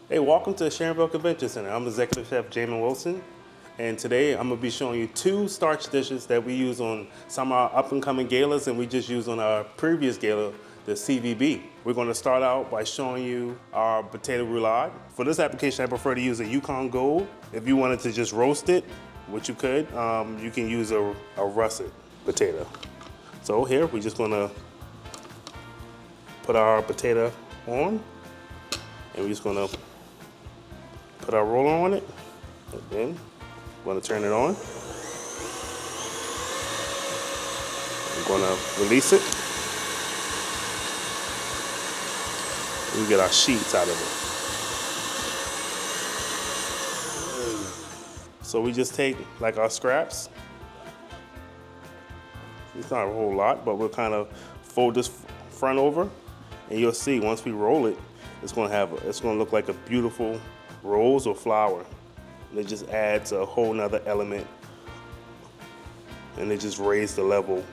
Hey, welcome to the Sharonville Convention Center. I'm Executive Chef Jamin Wilson, and today I'm gonna be showing you two starch dishes that we use on some of our up-and-coming galas and we just used on our previous gala, the CVB. We're gonna start out by showing you our potato roulade. For this application, I prefer to use a Yukon Gold. If you wanted to just roast it, which you could, you can use a russet potato. So here, we're just gonna put our potato on, and we're just gonna put our roller on it, and then we're gonna turn it on. We're gonna release it. We get our sheets out of it. So we just take like our scraps. It's not a whole lot, but we'll kind of fold this front over, and you'll see once we roll it, it's gonna look like a beautiful rose or flower. And it just adds a whole nother element, and it just raises the level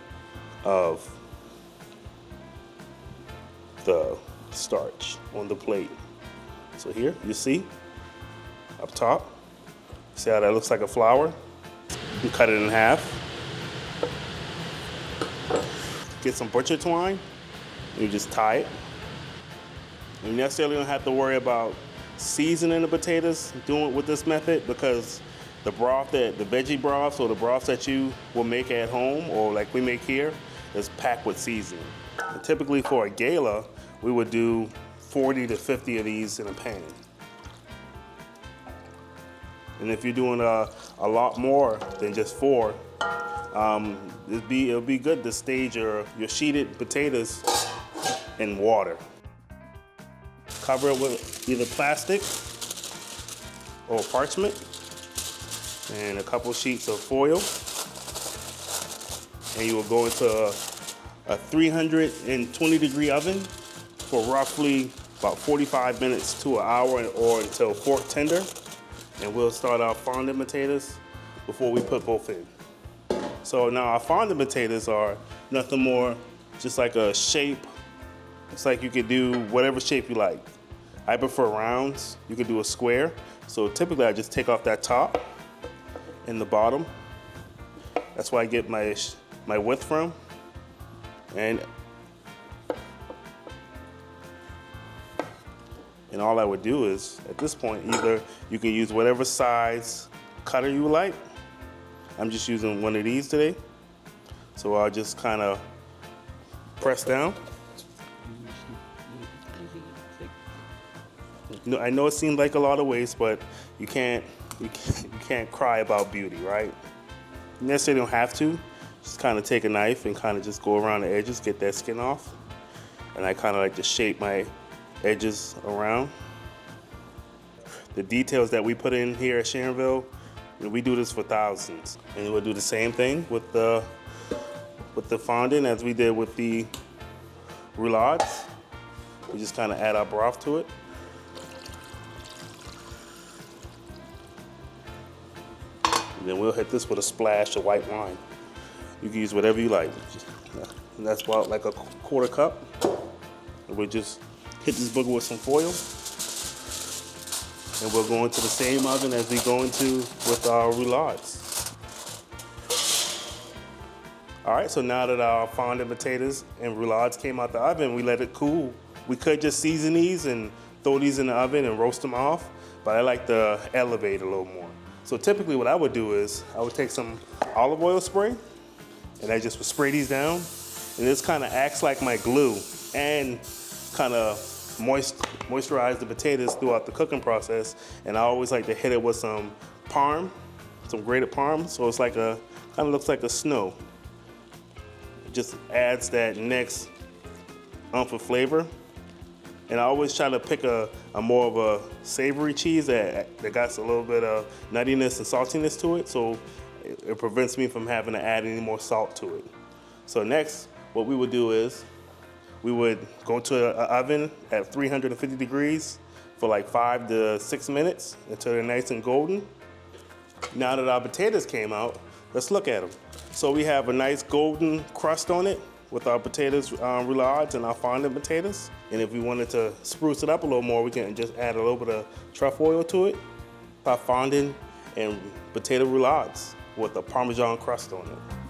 of the starch on the plate. So here, you see, up top, see how that looks like a flower? You cut it in half. Get some butcher twine, and you just tie it. You necessarily don't have to worry about seasoning the potatoes doing it with this method, because the veggie broth or the broth that you will make at home or like we make here is packed with seasoning. And typically for a gala, we would do 40 to 50 of these in a pan. And if you're doing a lot more than just 4, it'll be good to stage your sheeted potatoes in water. Cover it with either plastic or parchment and a couple sheets of foil. And you will go into a 320-degree oven for roughly about 45 minutes to an hour or until fork tender. And we'll start our fondant potatoes before we put both in. So now our fondant potatoes are nothing more just like a shape. It's like you could do whatever shape you like. I prefer rounds. You could do a square. So typically I just take off that top and the bottom. That's where I get my width from. And all I would do is, at this point, either you can use whatever size cutter you like. I'm just using one of these today. So I'll just kind of press down. I know it seems like a lot of waste, but you can't cry about beauty, right? You necessarily don't have to. Just kind of take a knife and kind of just go around the edges, get that skin off. And I kind of like to shape my edges around. The details that we put in here at Sharonville, we do this for thousands. And we'll do the same thing with the fondant as we did with the roulades. We just kind of add our broth to it. And then we'll hit this with a splash of white wine. You can use whatever you like. And that's about like a quarter cup. And we'll just hit this booger with some foil. And we'll go into the same oven as we go into with our roulades. All right, so now that our fondant potatoes and roulades came out the oven, we let it cool. We could just season these and throw these in the oven and roast them off, but I like to elevate a little more. So typically what I would do is I would take some olive oil spray and I just would spray these down, and this kind of acts like my glue and kind of moisturize the potatoes throughout the cooking process. And I always like to hit it with some parm, some grated parm, so it's like kind of looks like a snow. It just adds that next umph of flavor. And I always try to pick a more of a savory cheese that got a little bit of nuttiness and saltiness to it, so it prevents me from having to add any more salt to it. So next, what we would do is we would go to an oven at 350 degrees for like 5 to 6 minutes until they're nice and golden. Now that our potatoes came out, let's look at them. So we have a nice golden crust on it with our potatoes, roulades and our fondant potatoes. And if we wanted to spruce it up a little more, we can just add a little bit of truffle oil to it. Our fondant and potato roulades with a Parmesan crust on it.